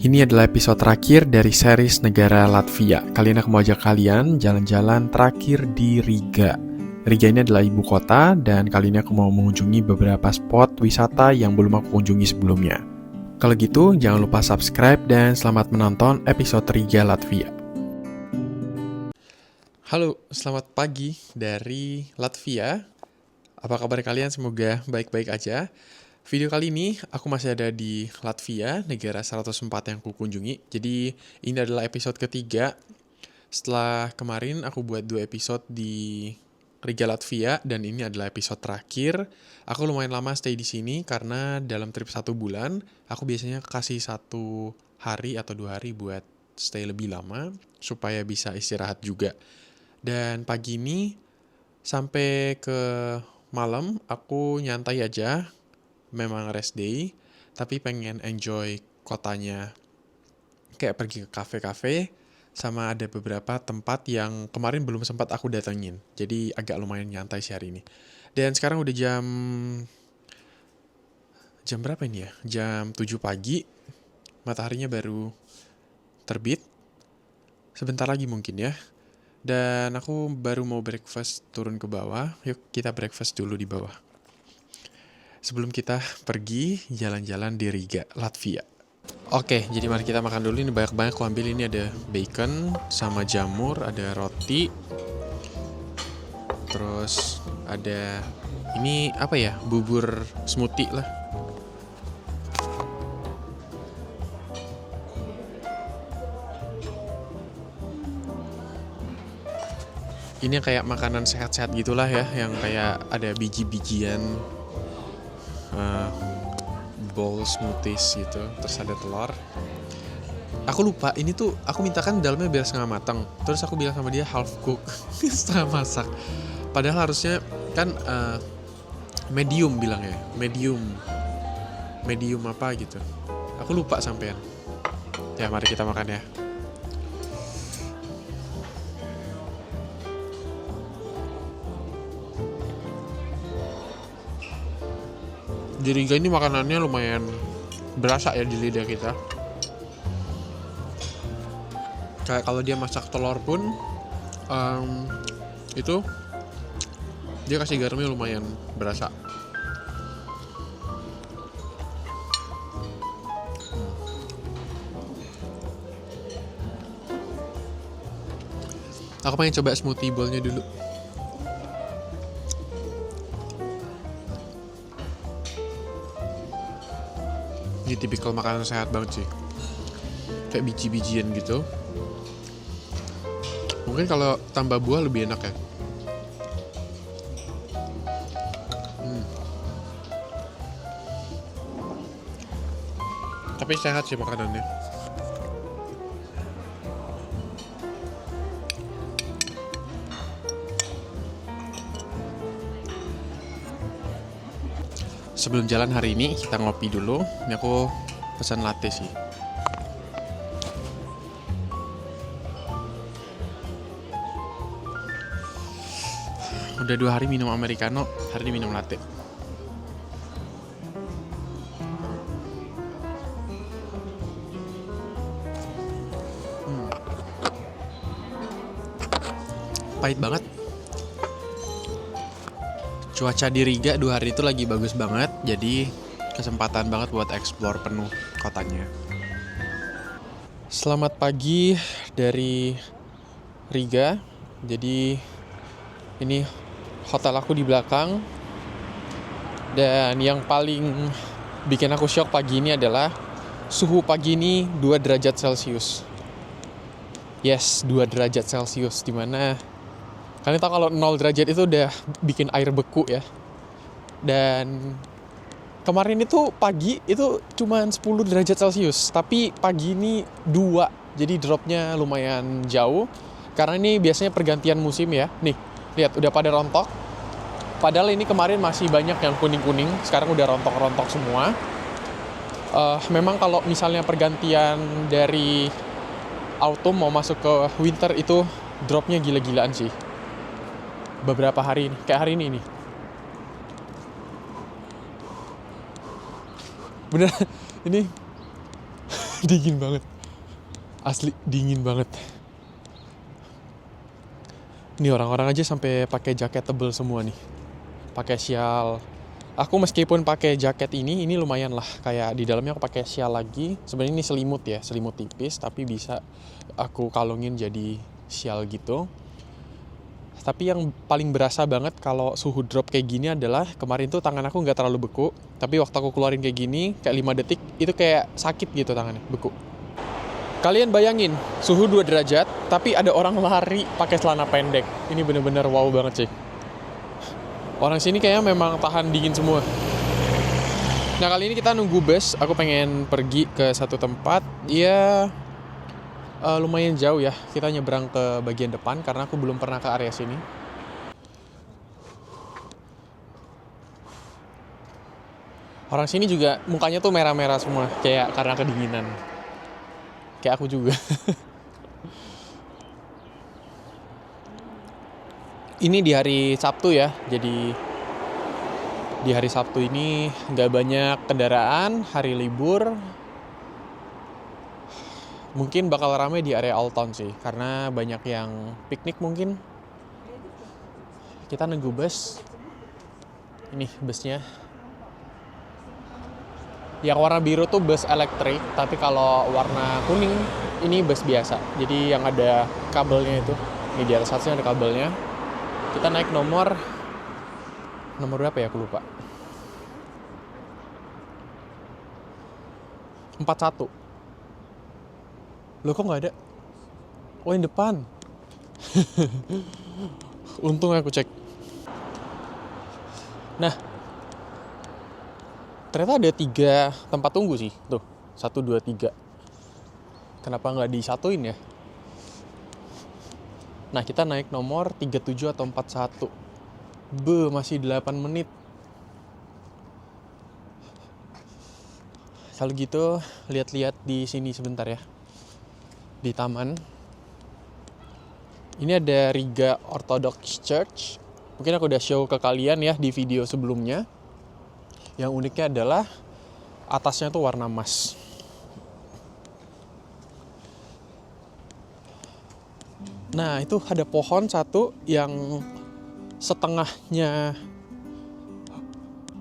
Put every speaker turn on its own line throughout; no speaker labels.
Ini adalah episode terakhir dari series negara Latvia. Kali ini aku mau ajak kalian jalan-jalan terakhir di Riga. Riga ini adalah ibu kota dan kali ini aku mau mengunjungi beberapa spot wisata yang belum aku kunjungi sebelumnya. Kalau gitu, jangan lupa subscribe dan selamat menonton episode Riga Latvia. Halo, selamat pagi dari Latvia. Apa kabar kalian? Semoga baik-baik aja. Video kali ini aku masih ada di Latvia, negara 104 yang aku kunjungi. Jadi ini adalah episode ketiga. Setelah kemarin aku buat 2 episode di Riga Latvia dan ini adalah episode terakhir. Aku lumayan lama stay di sini karena dalam trip 1 bulan aku biasanya kasih 1 hari atau 2 hari buat stay lebih lama supaya bisa istirahat juga. Dan pagi ini sampai ke malam aku nyantai aja. Memang rest day, tapi pengen enjoy kotanya. Kayak pergi ke kafe-kafe, sama ada beberapa tempat yang kemarin belum sempat aku datengin. Jadi agak lumayan nyantai sih hari ini. Dan sekarang udah jam berapa ini ya? Jam 7 pagi, mataharinya baru terbit. Sebentar lagi mungkin ya. Dan aku baru mau breakfast turun ke bawah. Yuk kita breakfast dulu di bawah. Sebelum kita pergi jalan-jalan di Riga, Latvia. Oke, jadi mari kita makan dulu. Ini banyak-banyak aku ambil. Ini ada bacon sama jamur, ada roti. Terus ada ini apa ya? Bubur smoothie lah. Ini kayak makanan sehat-sehat gitulah ya, yang kayak ada biji-bijian. Bowl smoothies gitu, terus ada telur. Aku lupa, ini tuh aku mintakan dalamnya biar setengah matang. Terus aku bilang sama dia half cook, setengah masak. Padahal harusnya kan medium bilangnya, medium apa gitu. Aku lupa sampean. Ya mari kita makan ya. Di Riga ini makanannya lumayan berasa ya di lidah kita. Kayak kalau dia masak telur pun itu dia kasih garamnya lumayan berasa. Aku pengen coba smoothie bowl-nya dulu. Ini tipikal makanan sehat banget sih. Kayak biji-bijian gitu. Mungkin kalau tambah buah lebih enak ya. Tapi sehat sih makanannya. Sebelum jalan hari ini kita ngopi dulu. Ini aku pesan latte sih. Udah 2 hari minum americano, hari ini minum latte. Pahit banget. Cuaca di Riga 2 hari itu lagi bagus banget, jadi kesempatan banget buat explore penuh kotanya. Selamat pagi dari Riga. Jadi ini hotel aku di belakang. Dan yang paling bikin aku shock pagi ini adalah suhu pagi ini 2 derajat Celcius. Yes, 2 derajat Celcius, dimana kalian tahu kalau 0 derajat itu udah bikin air beku ya. Dan kemarin itu pagi itu cuma 10 derajat Celcius, tapi pagi ini 2. Jadi dropnya lumayan jauh. Karena ini biasanya pergantian musim ya. Nih, lihat udah pada rontok. Padahal ini kemarin masih banyak yang kuning-kuning, sekarang udah rontok-rontok semua. Memang kalau misalnya pergantian dari autumn mau masuk ke winter itu dropnya gila-gilaan sih. Beberapa hari ini, kayak hari ini nih. Bener, ini Dingin banget. Asli dingin banget. Nih orang-orang aja sampai pakai jaket tebel semua nih. Pakai sial. Aku meskipun pakai jaket ini lumayan lah. Kayak di dalamnya aku pakai sial lagi. Sebenarnya ini selimut ya, selimut tipis, tapi bisa aku kalungin jadi sial gitu. Tapi yang paling berasa banget kalau suhu drop kayak gini adalah kemarin tuh tangan aku nggak terlalu beku, tapi waktu aku keluarin kayak gini, kayak 5 detik, itu kayak sakit gitu tangannya, beku. Kalian bayangin, suhu 2 derajat, tapi ada orang lari pakai celana pendek. Ini bener-bener wow banget sih. Orang sini kayaknya memang tahan dingin semua. Nah kali ini kita nunggu bus, aku pengen pergi ke satu tempat, ya lumayan jauh ya. Kita nyebrang ke bagian depan karena aku belum pernah ke area sini. Orang sini juga mukanya tuh merah-merah semua, kayak karena kedinginan. Kayak aku juga. Ini di hari Sabtu ya, jadi di hari Sabtu ini nggak banyak kendaraan, hari libur. Mungkin bakal ramai di area Old Town sih, karena banyak yang piknik mungkin. Kita nunggu bus. Ini busnya. Yang warna biru tuh bus elektrik, tapi kalau warna kuning ini bus biasa. Jadi yang ada kabelnya itu. Ini di atas atasnya ada kabelnya. Kita naik nomor berapa ya, aku lupa. 41. Loh kok nggak ada? Oh yang depan. Untung aku cek. Nah, ternyata ada 3 tempat tunggu sih. Tuh, 1, 2, 3. Kenapa nggak disatuin ya? Nah, kita naik nomor 37 atau 41. Masih 8 menit. Kalau gitu, lihat-lihat di sini sebentar ya. Di taman. Ini ada Riga Orthodox Church. Mungkin aku udah show ke kalian ya di video sebelumnya. Yang uniknya adalah atasnya tuh warna emas. Nah, itu ada pohon satu yang setengahnya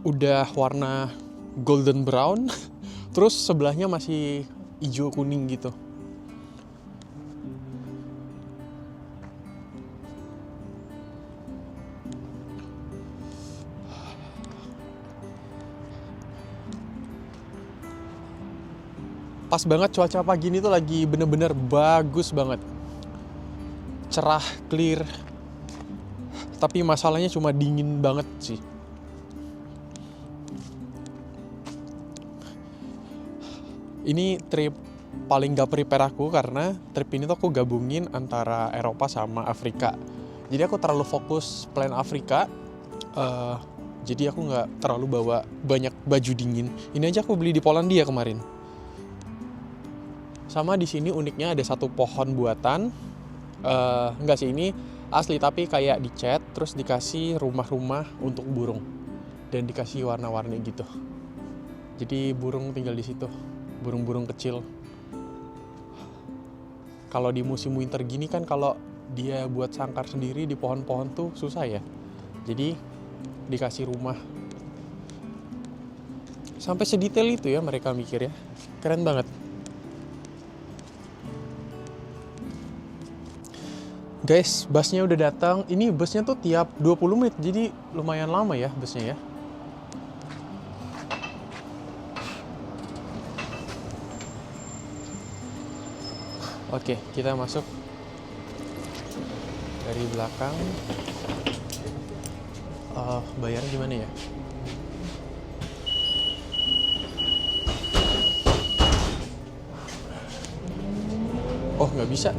udah warna golden brown, terus sebelahnya masih hijau kuning gitu. Pas banget cuaca pagi ini tuh lagi bener-bener bagus banget. Cerah, clear. Tapi masalahnya cuma dingin banget sih. Ini trip paling gak prepare aku karena trip ini tuh aku gabungin antara Eropa sama Afrika. Jadi aku terlalu fokus plan Afrika. Jadi aku gak terlalu bawa banyak baju dingin. Ini aja aku beli di Polandia kemarin. Sama di sini uniknya ada satu pohon buatan. Enggak sih, ini asli tapi kayak dicat terus dikasih rumah-rumah untuk burung dan dikasih warna-warni gitu. Jadi burung tinggal di situ, burung-burung kecil. Kalau di musim winter gini kan kalau dia buat sangkar sendiri di pohon-pohon tuh susah ya. Jadi dikasih rumah. Sampai sedetail itu ya mereka mikir ya. Keren banget. Guys, busnya udah datang. Ini busnya tuh tiap 20 menit, jadi lumayan lama ya busnya ya. Oke, kita masuk dari belakang. Bayarnya gimana ya? Oh, nggak bisa.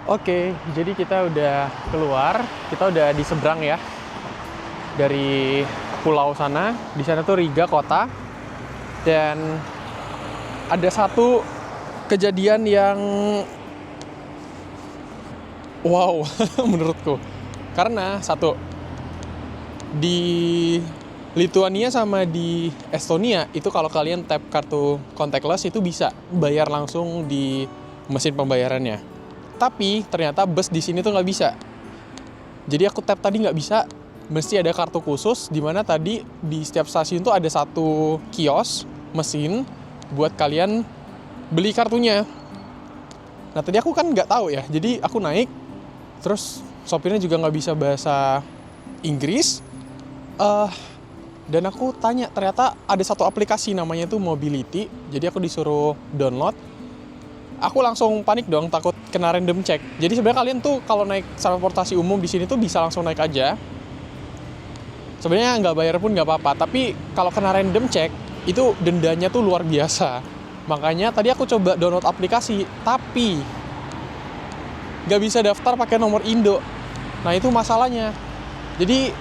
Oke, jadi kita udah keluar, kita udah di seberang ya dari pulau sana. Di sana tuh Riga kota, dan ada satu kejadian yang wow menurutku. Karena satu, di Lituania sama di Estonia itu kalau kalian tap kartu contactless itu bisa bayar langsung di mesin pembayarannya. Tapi ternyata bus di sini tuh nggak bisa. Jadi aku tap tadi nggak bisa, mesti ada kartu khusus di mana tadi di setiap stasiun tuh ada satu kios mesin buat kalian beli kartunya. Nah tadi aku kan nggak tahu ya, jadi aku naik, terus sopirnya juga nggak bisa bahasa Inggris, dan aku tanya, ternyata ada satu aplikasi namanya tuh Mobility, jadi aku disuruh download. Aku langsung panik dong, takut kena random check. Jadi sebenarnya kalian tuh kalau naik transportasi umum di sini tuh bisa langsung naik aja. Sebenarnya nggak bayar pun nggak apa-apa, tapi kalau kena random check itu dendanya tuh luar biasa. Makanya tadi aku coba download aplikasi, tapi nggak bisa daftar pakai nomor Indo. Nah itu masalahnya. Jadi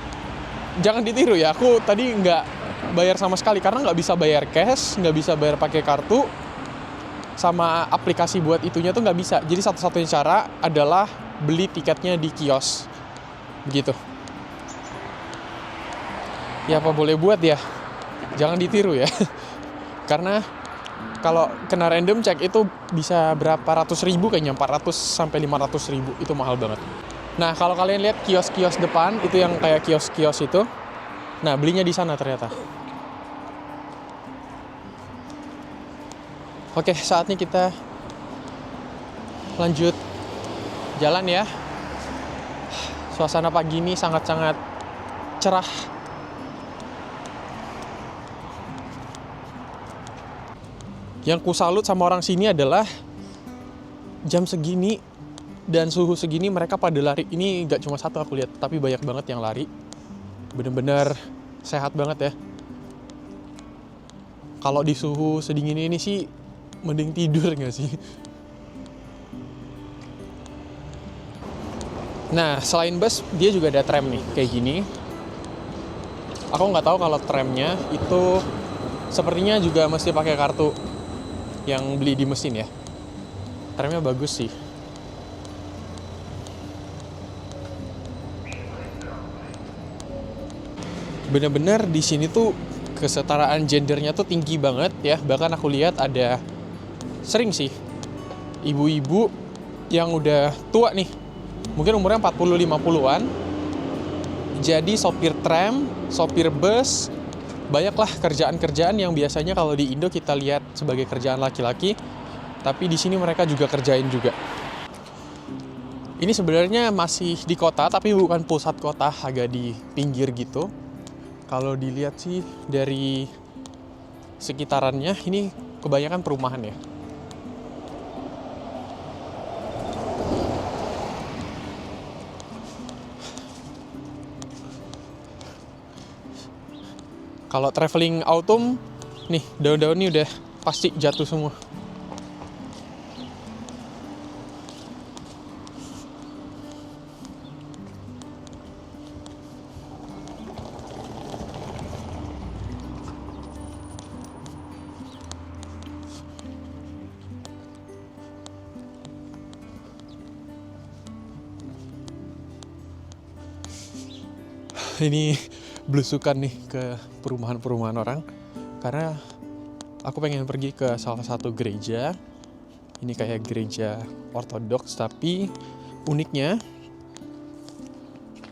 jangan ditiru ya, aku tadi nggak bayar sama sekali karena nggak bisa bayar cash, nggak bisa bayar pakai kartu, sama aplikasi buat itunya tuh nggak bisa. Jadi satu-satunya cara adalah beli tiketnya di kios. Begitu. Ya apa boleh buat ya. Jangan ditiru ya. Karena kalau kena random check itu bisa berapa ratus ribu kayaknya, 400 sampai 500 ribu. Itu mahal banget. Nah kalau kalian lihat kios-kios depan, itu yang kayak kios-kios itu. Nah belinya di sana ternyata. Oke, saatnya kita lanjut jalan ya. Suasana pagi ini sangat-sangat cerah. Yang ku salut sama orang sini adalah jam segini dan suhu segini mereka pada lari. Ini gak cuma satu aku lihat, tapi banyak banget yang lari. Bener-bener sehat banget ya. Kalau di suhu sedingin ini sih mending tidur gak sih? Nah, selain bus, dia juga ada tram nih, kayak gini. Aku nggak tahu kalau tramnya itu sepertinya juga mesti pakai kartu yang beli di mesin ya. Tramnya bagus sih. Bener-bener di sini tuh kesetaraan gendernya tuh tinggi banget ya. Bahkan aku lihat ada sering sih ibu-ibu yang udah tua nih, mungkin umurnya 40-50an, jadi sopir tram, sopir bus. Banyaklah kerjaan-kerjaan yang biasanya kalau di Indo kita lihat sebagai kerjaan laki-laki, tapi di sini mereka juga kerjain juga. Ini sebenarnya masih di kota, tapi bukan pusat kota, agak di pinggir gitu. Kalau dilihat sih dari sekitarannya, ini kebanyakan perumahan ya. Kalau traveling autumn, nih daun-daun ini udah pasti jatuh semua. Ini belusukan nih ke perumahan-perumahan orang karena aku pengen pergi ke salah satu gereja. Ini kayak gereja ortodoks, tapi uniknya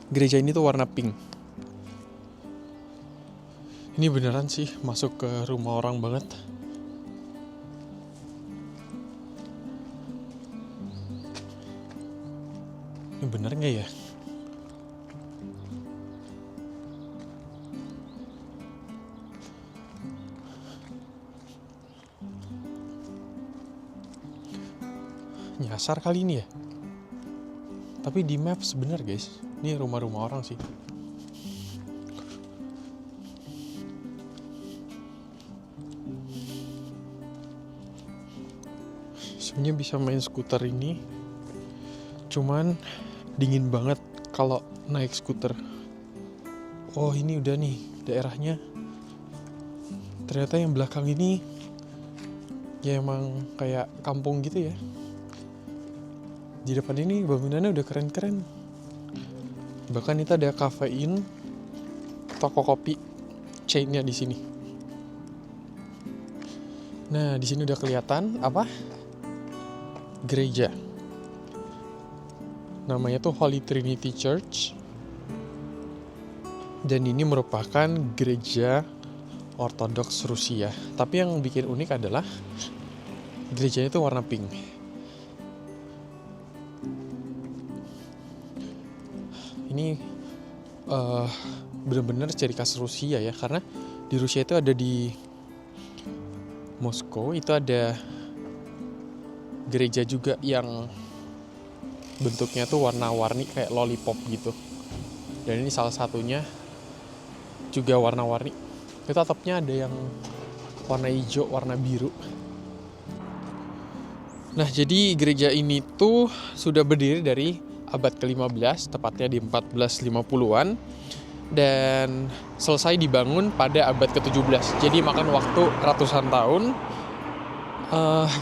gereja ini tuh warna pink. Ini beneran sih masuk ke rumah orang banget. Ini bener nggak ya? Nyasar kali ini ya. Tapi di maps bener guys, ini rumah-rumah orang sih. Sebenarnya bisa main skuter ini, Cuman dingin banget kalau naik skuter. Oh, ini udah nih daerahnya. Ternyata yang belakang ini ya emang kayak kampung gitu ya. Di depan ini bangunannya udah keren-keren. Bahkan itu ada kafein, toko kopi chainnya di sini. Nah, di sini udah kelihatan apa? Gereja. Namanya tuh Holy Trinity Church. Dan ini merupakan gereja Ortodoks Rusia. Tapi yang bikin unik adalah gerejanya itu warna pink. Ini benar-benar ciri khas Rusia ya, karena di Rusia itu ada di Moskow itu ada gereja juga yang bentuknya tuh warna-warni kayak lollipop gitu. Dan ini salah satunya juga warna-warni. Itu atapnya ada yang warna hijau, warna biru. Nah, jadi gereja ini tuh sudah berdiri dari abad ke-15, tepatnya di 1450-an. Dan selesai dibangun pada abad ke-17. Jadi makan waktu ratusan tahun.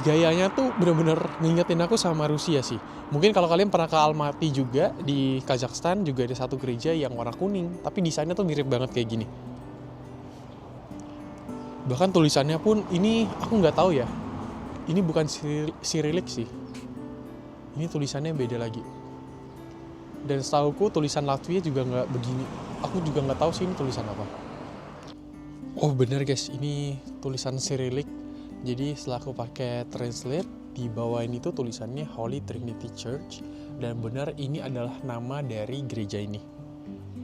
Gayanya tuh bener-bener ngingetin aku sama Rusia sih. Mungkin kalau kalian pernah ke Almaty juga di Kazakhstan juga ada satu gereja yang warna kuning, tapi desainnya tuh mirip banget kayak gini. Bahkan tulisannya pun ini aku nggak tahu ya. Ini bukan Cyrillic sih. Ini tulisannya beda lagi. Dan setauku tulisan Latvia juga nggak begini. Aku juga nggak tahu sih ini tulisan apa. Oh bener guys, ini tulisan Cyrillic. Jadi setelah aku pakai translate, di bawah ini tuh tulisannya Holy Trinity Church. Dan benar ini adalah nama dari gereja ini.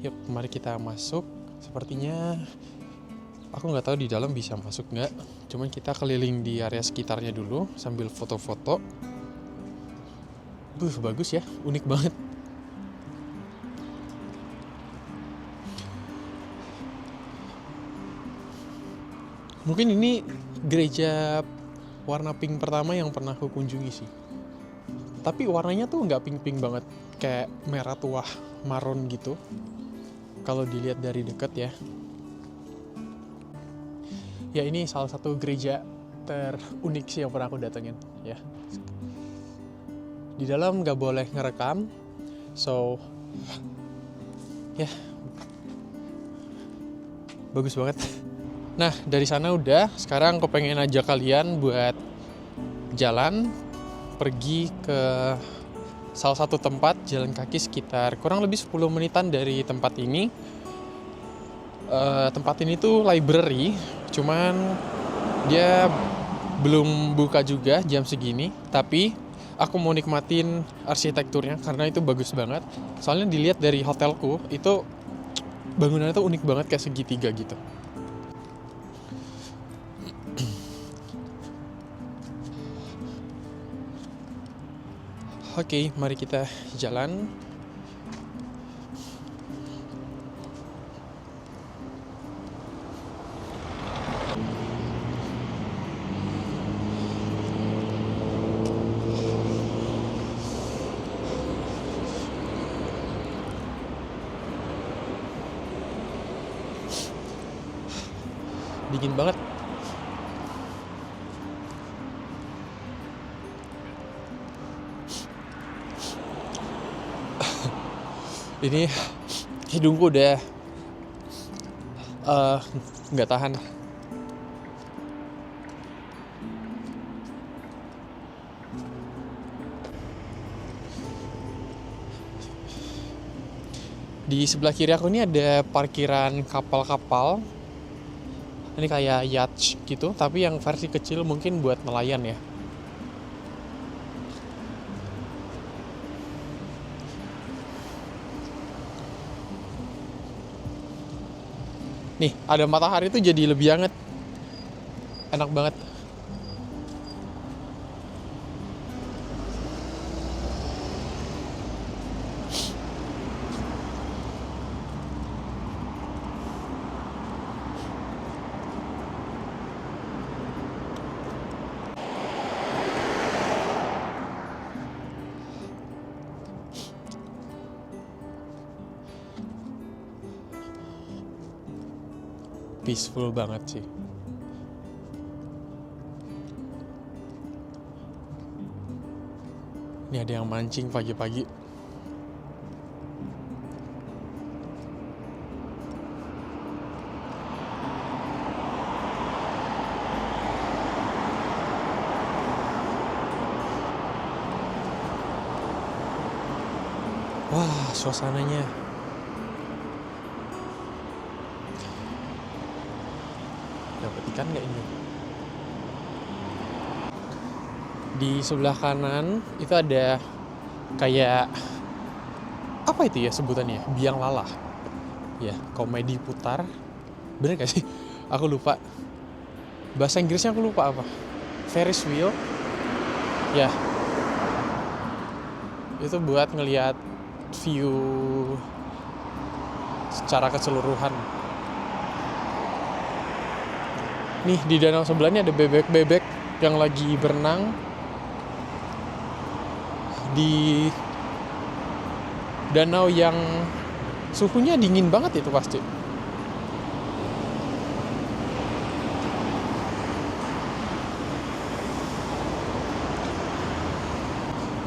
Yuk, mari kita masuk. Sepertinya aku nggak tahu di dalam bisa masuk nggak. Cuman kita keliling di area sekitarnya dulu sambil foto-foto. Bagus ya, unik banget. Mungkin ini gereja warna pink pertama yang pernah aku kunjungi sih. Tapi warnanya tuh nggak pink-pink banget, kayak merah tua, marun gitu. Kalau dilihat dari dekat ya. Ya ini salah satu gereja terunik sih yang pernah aku datengin ya. Di dalam nggak boleh ngerekam, so ya bagus banget. Nah, dari sana udah, sekarang aku pengen ajak kalian buat jalan, pergi ke salah satu tempat, jalan kaki sekitar kurang lebih 10 menitan dari tempat ini. Tempat ini tuh library, cuman dia belum buka juga jam segini, tapi aku mau nikmatin arsitekturnya karena itu bagus banget. Soalnya dilihat dari hotelku, itu bangunannya tuh unik banget kayak segitiga gitu. Oke, mari kita jalan. Dingin banget. Ini hidungku udah nggak tahan. Di sebelah kiri aku ini ada parkiran kapal-kapal. Ini kayak yacht gitu, tapi yang versi kecil mungkin buat nelayan ya. Nih, ada matahari tuh jadi lebih hangat. Enak banget. peaceful banget sih. Ini ada yang mancing pagi-pagi. Wah, suasananya. Dapat ikan nggak ini? Di sebelah kanan itu ada kayak apa itu ya sebutannya? Biang lala. Ya, komedi putar. Bener gak sih? Aku lupa. Bahasa Inggrisnya aku lupa apa. Ferris wheel. Ya. Itu buat ngelihat view secara keseluruhan. Nih di danau sebelahnya ada bebek-bebek yang lagi berenang di danau yang suhunya dingin banget itu pasti.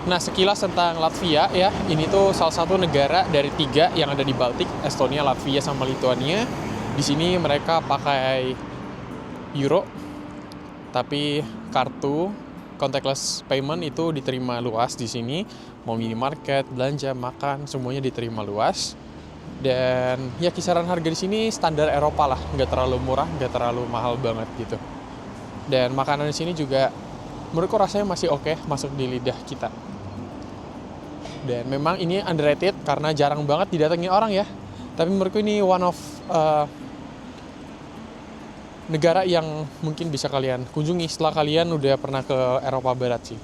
Nah, sekilas tentang Latvia ya, ini tuh salah satu negara dari 3 yang ada di Baltik, Estonia, Latvia, sama Lituania. Di sini mereka pakai euro, tapi kartu contactless payment itu diterima luas di sini. Mau minimarket, belanja, makan, semuanya diterima luas. Dan ya kisaran harga di sini standar Eropa lah, nggak terlalu murah, nggak terlalu mahal banget gitu. Dan makanan di sini juga menurutku rasanya masih oke, masuk di lidah kita. Dan memang ini underrated karena jarang banget didatengin orang ya. Tapi menurutku ini one of negara yang mungkin bisa kalian kunjungi setelah kalian udah pernah ke Eropa Barat sih.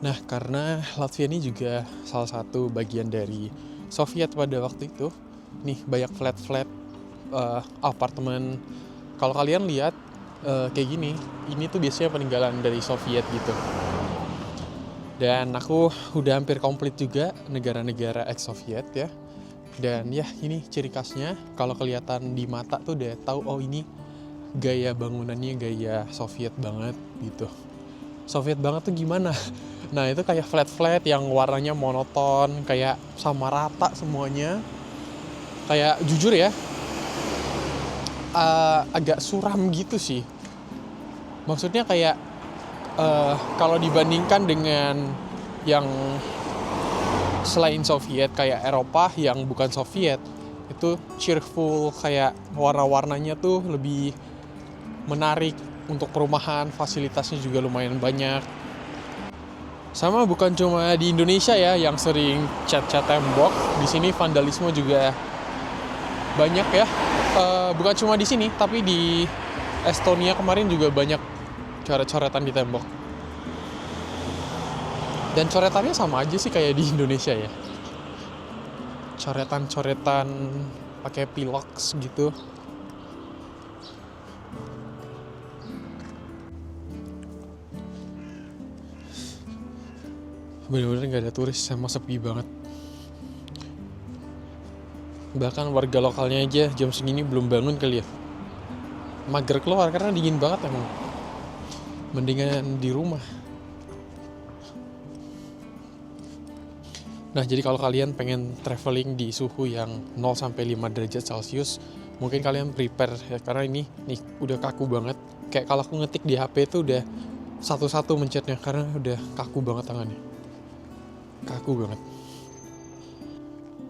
Nah, karena Latvia ini juga salah satu bagian dari Soviet pada waktu itu. Nih, banyak flat-flat apartemen. Kalau kalian lihat kayak gini, ini tuh biasanya peninggalan dari Soviet gitu. Dan aku udah hampir komplit juga negara-negara ex-Soviet ya. Dan ya ini ciri khasnya, kalau kelihatan di mata tuh udah tahu oh ini gaya bangunannya gaya Soviet banget gitu. Soviet banget tuh gimana? Nah itu kayak flat-flat yang warnanya monoton, kayak sama rata semuanya. Kayak jujur ya, agak suram gitu sih. Maksudnya kayak kalau dibandingkan dengan yang selain Soviet kayak Eropa yang bukan Soviet, itu cheerful, kayak warna-warnanya tuh lebih menarik untuk perumahan, fasilitasnya juga lumayan banyak. Sama bukan cuma di Indonesia ya yang sering cat-cat tembok, di sini vandalisme juga banyak ya. Bukan cuma di sini, tapi di Estonia kemarin juga banyak coret-coretan di tembok. Dan coretannya sama aja sih kayak di Indonesia ya. Coretan-coretan pakai pilox gitu. Bener-bener gak ada turis, sama sepi banget. Bahkan warga lokalnya aja jam segini belum bangun kali ya. Mager keluar karena dingin banget emang. Mendingan di rumah. Nah, jadi kalau kalian pengen traveling di suhu yang 0 sampai 5 derajat Celcius, mungkin kalian prepare ya, karena ini nih udah kaku banget. Kayak kalau aku ngetik di HP itu udah satu-satu mencetnya karena udah kaku banget tangannya. Kaku banget.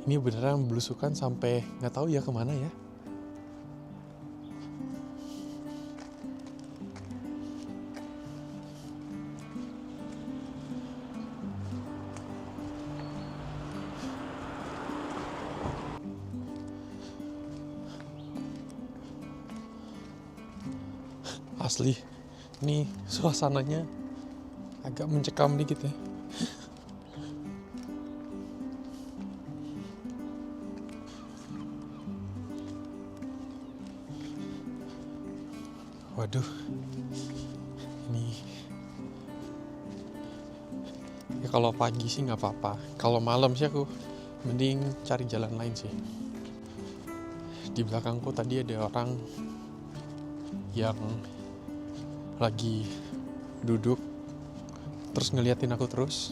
Ini beneran belusukan sampai nggak tahu ya kemana ya. Asli, ini suasananya agak mencekam dikit ya. Waduh, ini ya kalau pagi sih nggak apa-apa. Kalau malam sih aku mending cari jalan lain sih. Di belakangku tadi ada orang yang lagi duduk terus ngeliatin aku terus.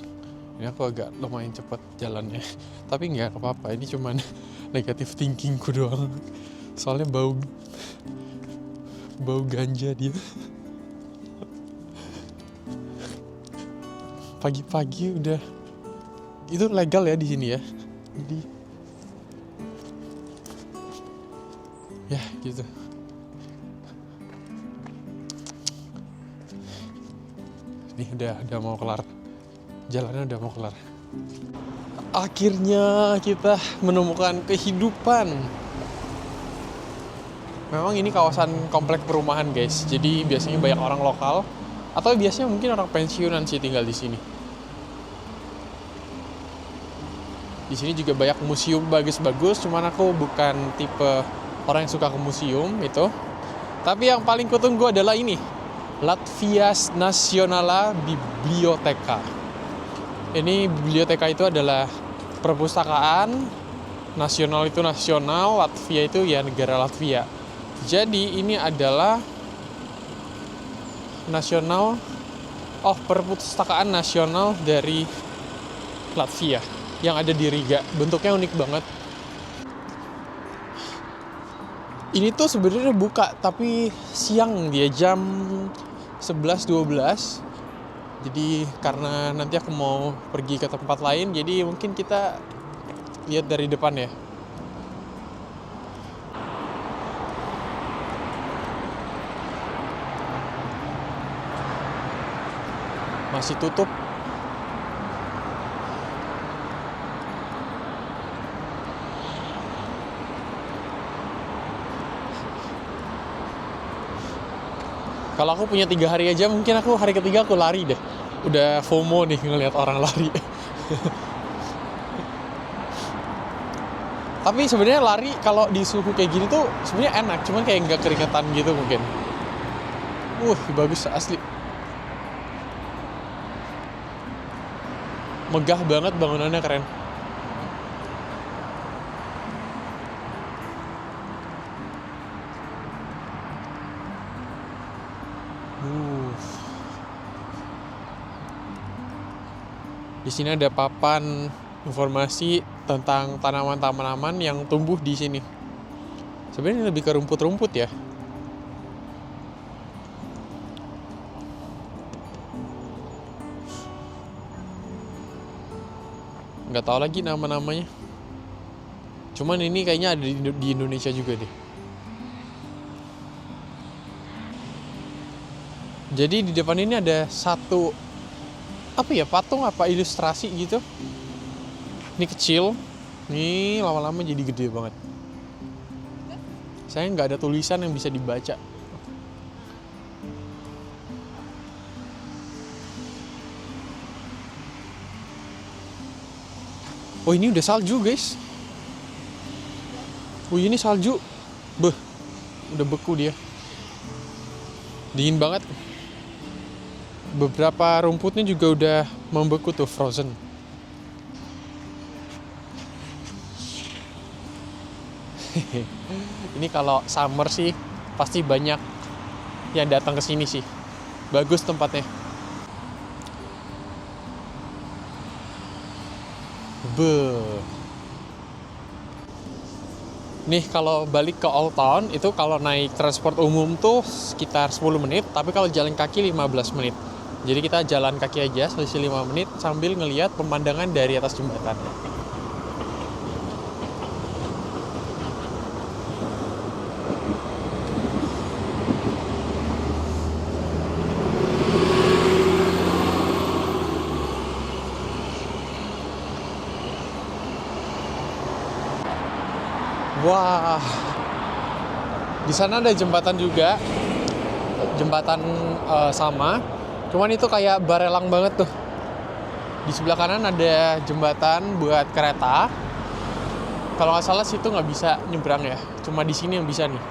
Ini aku agak lumayan cepet jalannya, tapi nggak apa-apa, ini cuman negatif thinkingku doang. Soalnya bau ganja dia. Pagi-pagi udah, itu legal ya di sini ya. Jadi ya gitu. Ini udah mau kelar. Jalannya udah mau kelar. Akhirnya kita menemukan kehidupan. Memang ini kawasan komplek perumahan, guys. Jadi biasanya banyak orang lokal atau biasanya mungkin orang pensiunan sih tinggal di sini. Di sini juga banyak museum bagus-bagus, cuman aku bukan tipe orang yang suka ke museum itu. Tapi yang paling kutunggu adalah ini, Latvia Nationala Biblioteka. Ini biblioteka itu adalah perpustakaan, nasional itu nasional, Latvia itu ya negara Latvia. Jadi ini adalah perpustakaan nasional dari Latvia yang ada di Riga. Bentuknya unik banget. Ini tuh sebenarnya buka tapi siang, dia jam 11-12. Jadi karena nanti aku mau pergi ke tempat lain, jadi mungkin kita lihat dari depan ya. Masih tutup. Kalau aku punya 3 hari aja, mungkin aku hari ketiga aku lari deh. Udah FOMO nih ngelihat orang lari. Tapi sebenarnya lari kalau di suhu kayak gini tuh sebenarnya enak, cuman kayak nggak keringetan gitu mungkin. Bagus asli. Megah banget, bangunannya keren. Di sini ada papan informasi tentang tanaman-tanaman yang tumbuh di sini. Sebenarnya lebih ke rumput-rumput ya. Nggak tahu lagi nama-namanya. Cuman ini kayaknya ada di Indonesia juga deh. Jadi di depan ini ada satu patung ilustrasi gitu. Ini kecil, ini lama-lama jadi gede banget. Saya nggak ada tulisan yang bisa dibaca. Oh, ini udah salju, guys. Oh, ini salju. Udah beku dia. Dingin banget. Beberapa rumputnya juga udah membeku tuh, frozen. Ini kalau summer sih pasti banyak yang datang ke sini sih. Bagus tempatnya. Nih kalau balik ke Old Town itu kalau naik transport umum tuh sekitar 10 menit, tapi kalau jalan kaki 15 menit. Jadi kita jalan kaki aja selisih 5 menit sambil ngelihat pemandangan dari atas jembatan. Wah, di sana ada jembatan juga, jembatan sama, cuman itu kayak barelang banget tuh. Di sebelah kanan ada jembatan buat kereta. Kalau nggak salah situ nggak bisa nyebrang ya, cuma di sini yang bisa nih.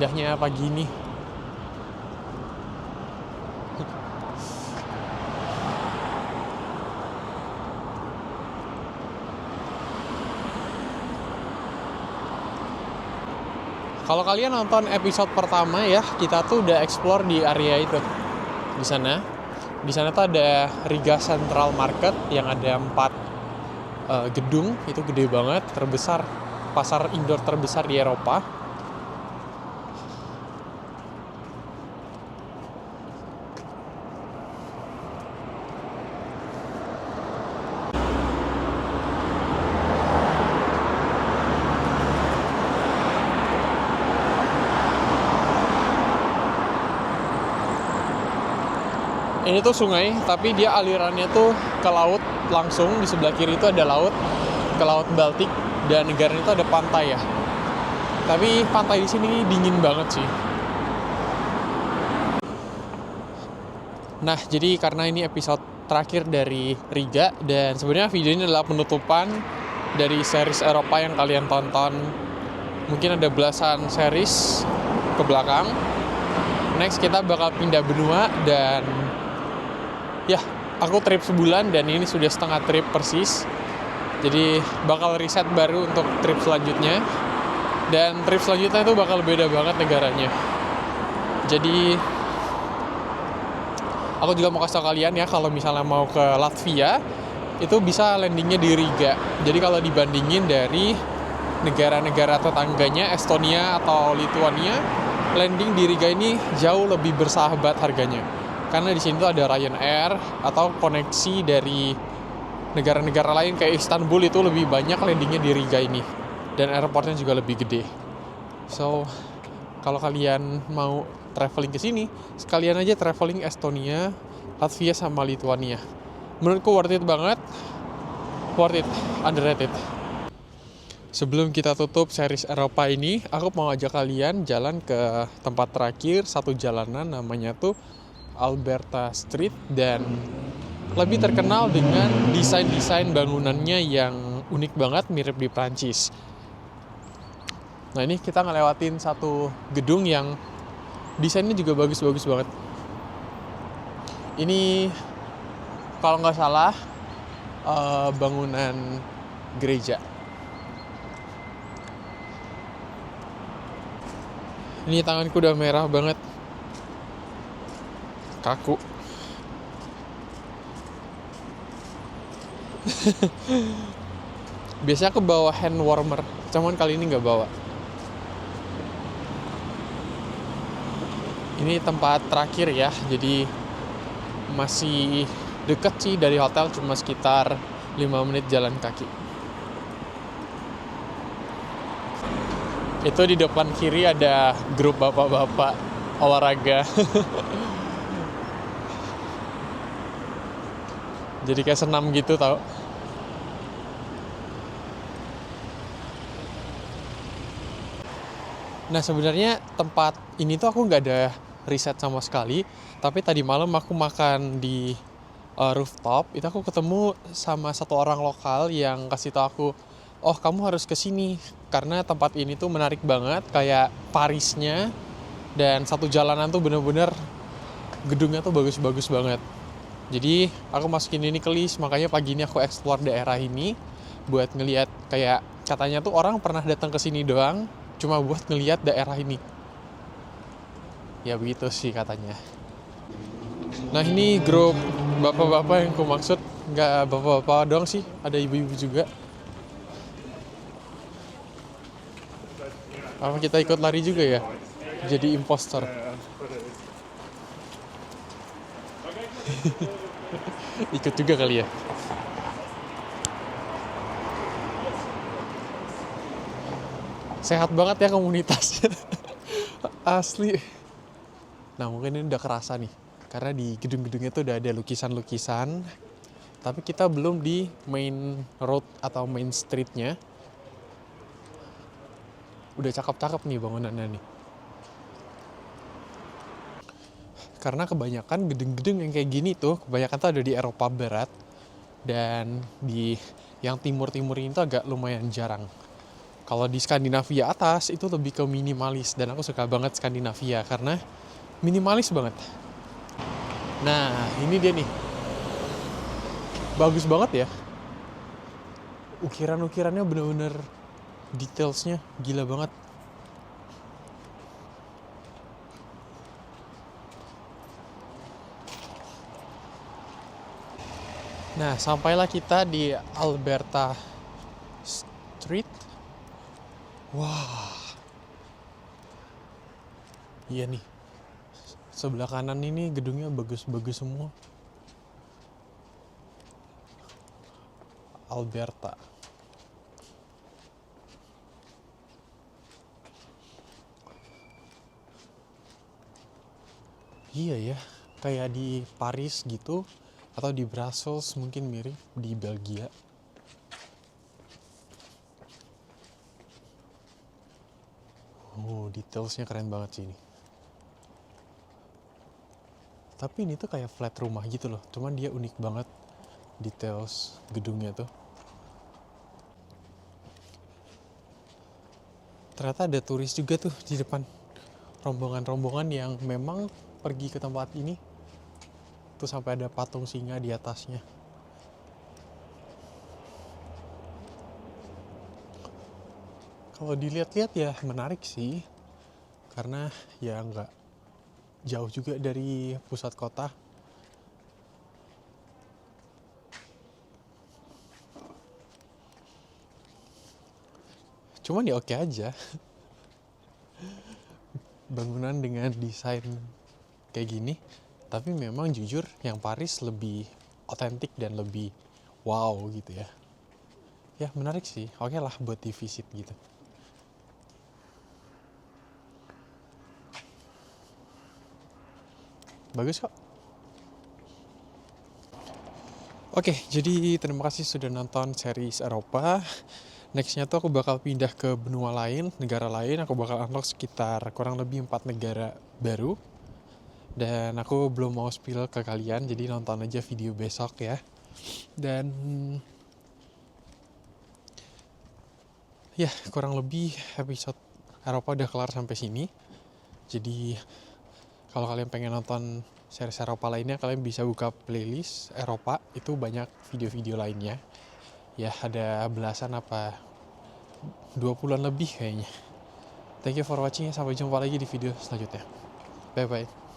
Indahnya pagi ini. Kalau kalian nonton episode pertama ya, kita tuh udah explore di area itu. Di sana. Di sana tuh ada Riga Central Market yang ada 4 gedung, itu gede banget, terbesar, pasar indoor terbesar di Eropa. Ini tuh sungai, tapi dia alirannya tuh ke laut langsung. Di sebelah kiri itu ada laut, ke Laut Baltik, dan negara itu ada pantai ya. Tapi pantai di sini dingin banget sih. Nah, jadi karena ini episode terakhir dari Riga, dan sebenarnya video ini adalah penutupan dari series Eropa yang kalian tonton. Mungkin ada belasan series ke belakang. Next kita bakal pindah benua, dan ya, aku trip sebulan dan ini sudah setengah trip persis. Jadi bakal riset baru untuk trip selanjutnya. Dan trip selanjutnya itu bakal beda banget negaranya. Jadi aku juga mau kasih tau kalian ya, kalau misalnya mau ke Latvia, itu bisa landingnya di Riga. Jadi kalau dibandingin dari negara-negara tetangganya, Estonia atau Lituania, landing di Riga ini jauh lebih bersahabat harganya. Karena di sini tuh ada Ryanair atau koneksi dari negara-negara lain kayak Istanbul, itu lebih banyak landingnya di Riga ini. Dan airportnya juga lebih gede. So, kalau kalian mau traveling ke sini, sekalian aja traveling Estonia, Latvia sama Lituania. Menurutku worth it banget. Worth it, underrated. Sebelum kita tutup series Eropa ini, aku mau ajak kalian jalan ke tempat terakhir, satu jalanan namanya tuh Alberta Street, dan lebih terkenal dengan desain-desain bangunannya yang unik banget, mirip di Prancis. Nah, ini kita ngelewatin satu gedung yang desainnya juga bagus-bagus banget. Ini kalau nggak salah bangunan gereja. Ini tanganku udah merah banget, kaku. Biasanya aku bawa hand warmer, cuman kali ini nggak bawa. Ini tempat terakhir ya, jadi masih deket sih dari hotel, cuma sekitar 5 menit jalan kaki. Itu di depan kiri ada grup bapak-bapak olahraga. Jadi kayak senam gitu tau. Nah, sebenarnya tempat ini tuh aku nggak ada riset sama sekali. Tapi tadi malam aku makan di rooftop. Itu aku ketemu sama satu orang lokal yang kasih tau aku, oh kamu harus kesini karena tempat ini tuh menarik banget, kayak Parisnya. Dan satu jalanan tuh bener-bener gedungnya tuh bagus-bagus banget. Jadi aku masukin ini ke list, makanya pagi ini aku explore daerah ini buat ngelihat, kayak katanya tuh orang pernah datang ke sini doang cuma buat ngelihat daerah ini. Ya begitu sih katanya. Nah, ini grup bapak-bapak yang aku maksud, nggak bapak-bapak doang sih, ada ibu-ibu juga. Apa kita ikut lari juga ya? Jadi impostor. Ikut juga kali ya. Sehat banget ya komunitasnya. Asli. Nah, mungkin ini udah kerasa nih, karena di gedung-gedungnya tuh udah ada lukisan-lukisan. Tapi kita belum di main road atau main streetnya. Udah cakep-cakep nih bangunannya nih. Karena kebanyakan gedung-gedung yang kayak gini tuh, kebanyakan tuh ada di Eropa Barat. Dan di yang timur-timur ini tuh agak lumayan jarang. Kalau di Skandinavia atas itu lebih ke minimalis. Dan aku suka banget Skandinavia karena minimalis banget. Nah, ini dia nih. Bagus banget ya. Ukiran-ukirannya bener-bener detailsnya gila banget. Nah, sampailah kita di Alberta Street. Wah, iya nih. Sebelah kanan ini gedungnya bagus-bagus semua. Alberta. Iya ya, kayak di Paris gitu atau di Brussels mungkin mirip di Belgia. Oh, detailsnya keren banget sih ini. Tapi ini tuh kayak flat rumah gitu loh, cuman dia unik banget details gedungnya tuh. Ternyata ada turis juga tuh di depan. Rombongan-rombongan yang memang pergi ke tempat ini. Tuh sampai ada patung singa di atasnya. Kalau dilihat-lihat ya menarik sih. Karena ya nggak jauh juga dari pusat kota. Cuman ya oke aja. Bangunan dengan desain kayak gini. Tapi memang jujur yang Paris lebih otentik dan lebih wow gitu ya. Ya menarik sih, oke lah buat di visit gitu. Bagus kok. Oke, jadi terima kasih sudah nonton series Eropa. Nextnya tuh aku bakal pindah ke benua lain, negara lain. Aku bakal unlock sekitar kurang lebih 4 negara baru. Dan aku belum mau spill ke kalian, jadi nonton aja video besok ya. Dan ya kurang lebih episode Eropa udah kelar sampai sini. Jadi kalau kalian pengen nonton series Eropa lainnya, kalian bisa buka playlist Eropa. Itu banyak video-video lainnya. Ya ada belasan apa 20-an lebih kayaknya. Thank you for watching ya. Sampai jumpa lagi di video selanjutnya. Bye-bye.